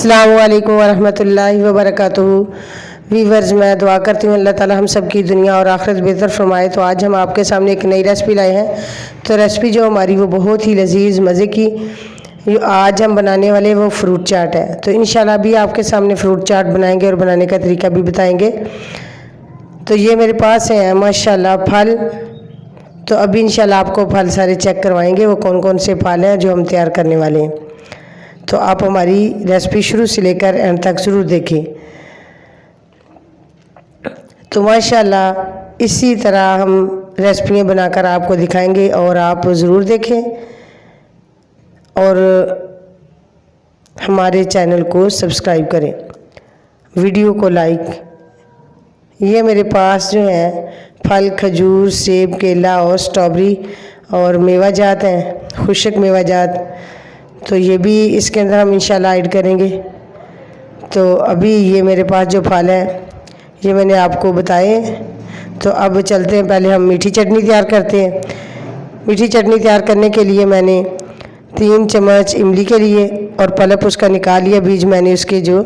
अस्सलामु अलैकुम वरहमतुल्लाहि वबरकातुहू। वीवर्स, मैं दुआ करती हूँ अल्लाह ताला हम सब की दुनिया और आखिरत बेहतर फरमाए। तो आज हम आपके सामने एक नई रेसिपी लाए हैं। तो रेसिपी जो हमारी वो बहुत ही लजीज मज़े की आज हम बनाने वाले वो फ्रूट चाट है। तो इंशाल्लाह अभी आपके सामने फ्रूट चाट बनाएंगे और बनाने का तरीका भी बताएंगे। तो ये मेरे पास है माशाल्लाह फल। तो अभी इंशाल्लाह आपको फल सारे चेक करवाएंगे वो कौन कौन से फल हैं जो हम तैयार करने वाले हैं। तो आप हमारी रेसिपी शुरू से लेकर एंड तक ज़रूर देखें। तो माशाल्लाह इसी तरह हम रेसिपियाँ बनाकर आपको दिखाएंगे और आप ज़रूर देखें और हमारे चैनल को सब्सक्राइब करें, वीडियो को लाइक। ये मेरे पास जो है फल खजूर, सेब, केला और स्ट्रॉबेरी और मेवा जात हैं, खुशक मेवा जात। तो ये भी इसके अंदर हम इंशाल्लाह ऐड करेंगे। तो अभी ये मेरे पास जो फल है ये मैंने आपको बताए। तो अब चलते हैं, पहले हम मीठी चटनी तैयार करते हैं। मीठी चटनी तैयार करने के लिए मैंने 3 चम्मच इमली के लिए और पल्प उसका निकाल लिया, बीज मैंने उसके जो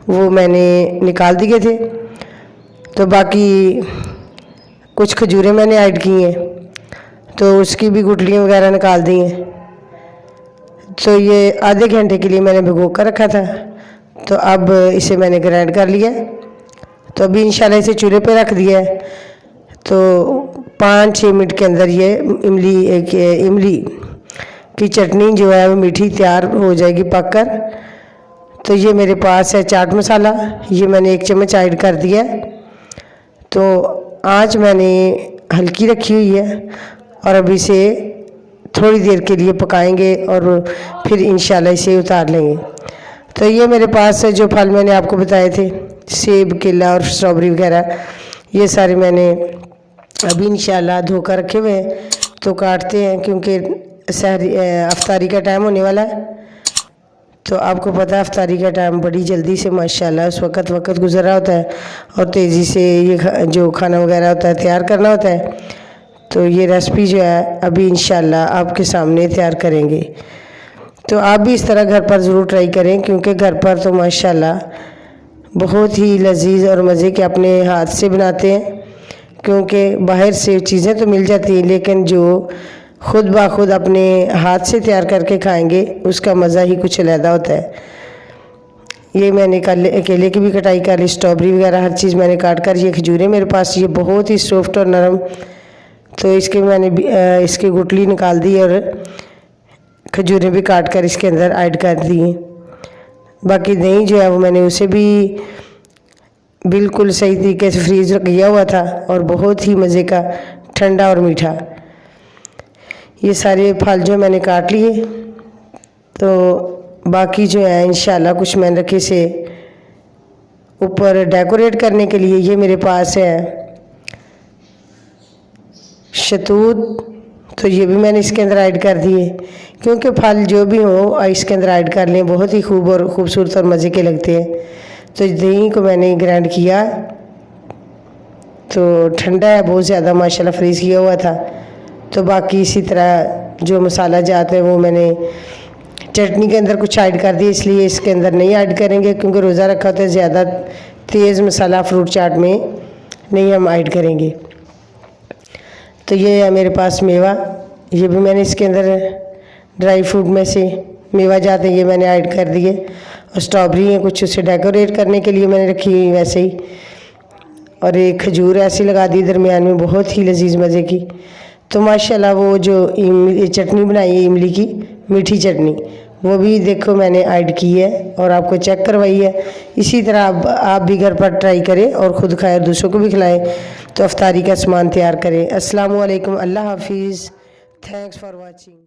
वो मैंने निकाल दिए थे। तो बाकी कुछ खजूरें मैंने ऐड की हैं, तो उसकी भी गुठलियाँ वगैरह निकाल दी हैं। तो ये आधे घंटे के लिए मैंने भिगो कर रखा था। तो अब इसे मैंने ग्राइंड कर लिया। तो अभी इंशाल्लाह इसे चूल्हे पे रख दिया है। तो 5-6 मिनट के अंदर ये इमली की चटनी जो है वो मीठी तैयार हो जाएगी पक कर। तो ये मेरे पास है चाट मसाला, ये मैंने 1 चम्मच ऐड कर दिया है। तो आँच मैंने हल्की रखी हुई है और अब इसे थोड़ी देर के लिए पकाएंगे और फिर इंशाल्लाह इसे उतार लेंगे। तो ये मेरे पास जो फल मैंने आपको बताए थे, सेब, केला और स्ट्रॉबेरी वगैरह, ये सारे मैंने अभी इंशाल्लाह धोकर रखे हुए हैं। तो काटते हैं क्योंकि अफ्तारी का टाइम होने वाला है। तो आपको पता है अफ्तारी का टाइम बड़ी जल्दी से माशाल्लाह उस वक्त गुजर रहा होता है और तेज़ी से ये जो खाना वगैरह होता है तैयार करना होता है। तो ये रेसिपी जो है अभी इंशाल्लाह आपके सामने तैयार करेंगे। तो आप भी इस तरह घर पर ज़रूर ट्राई करें क्योंकि घर पर तो माशाल्लाह बहुत ही लजीज और मज़े के अपने हाथ से बनाते हैं। क्योंकि बाहर से चीज़ें तो मिल जाती हैं लेकिन जो खुद ब खुद अपने हाथ से तैयार करके खाएंगे उसका मज़ा ही कुछ अलग होता है। ये मैंने केले की भी कटाई कर ली, स्ट्रॉबेरी वगैरह हर चीज़ मैंने काट कर। ये खजूरें मेरे पास ये बहुत ही सॉफ्ट और नरम, तो इसके मैंने इसकी गुठली निकाल दी और खजूरें भी काट कर इसके अंदर ऐड कर दी हैं। बाकी दही जो है वो मैंने उसे भी बिल्कुल सही तरीके से फ्रीज किया हुआ था और बहुत ही मज़े का ठंडा और मीठा। ये सारे फल जो मैंने काट लिए। तो बाकी जो है इंशाल्लाह कुछ मैंने रखे से ऊपर डेकोरेट करने के लिए। ये मेरे पास है शहतूत, तो ये भी मैंने इसके अंदर ऐड कर दिए। क्योंकि फल जो भी हो इसके अंदर ऐड कर लें, बहुत ही खूबसूरत और मज़े के लगते हैं। तो दही को मैंने ग्राइंड किया, तो ठंडा है बहुत ज़्यादा माशाल्लाह, फ्रीज़ किया हुआ था। तो बाकी इसी तरह जो मसाला जाता है वो मैंने चटनी के अंदर कुछ ऐड कर दिया, इसलिए इसके अंदर नहीं ऐड करेंगे क्योंकि रोज़ा रखा होता है। ज़्यादा तेज़ मसाला फ्रूट चाट में नहीं हम ऐड करेंगे। तो ये है मेरे पास मेवा, ये भी मैंने इसके अंदर ड्राई फ्रूट में से मेवा जाते हैं ये मैंने ऐड कर दिए। और स्ट्रॉबेरी है कुछ उसे डेकोरेट करने के लिए मैंने रखी हुई वैसे ही। और एक खजूर ऐसी लगा दी दरमियान में, बहुत ही लजीज मज़े की। तो माशाल्लाह वो जो चटनी बनाई है इमली की मीठी चटनी, वो भी देखो मैंने ऐड की है और आपको चेक करवाई है। इसी तरह आप भी घर पर ट्राई करें और ख़ुद खाएं और दूसरों को भी खिलाएं। तो अफ्तारी का सामान तैयार करें। अस्सलामु अलैकुम, अल्लाह हाफिज़, थैंक्स फॉर वाचिंग।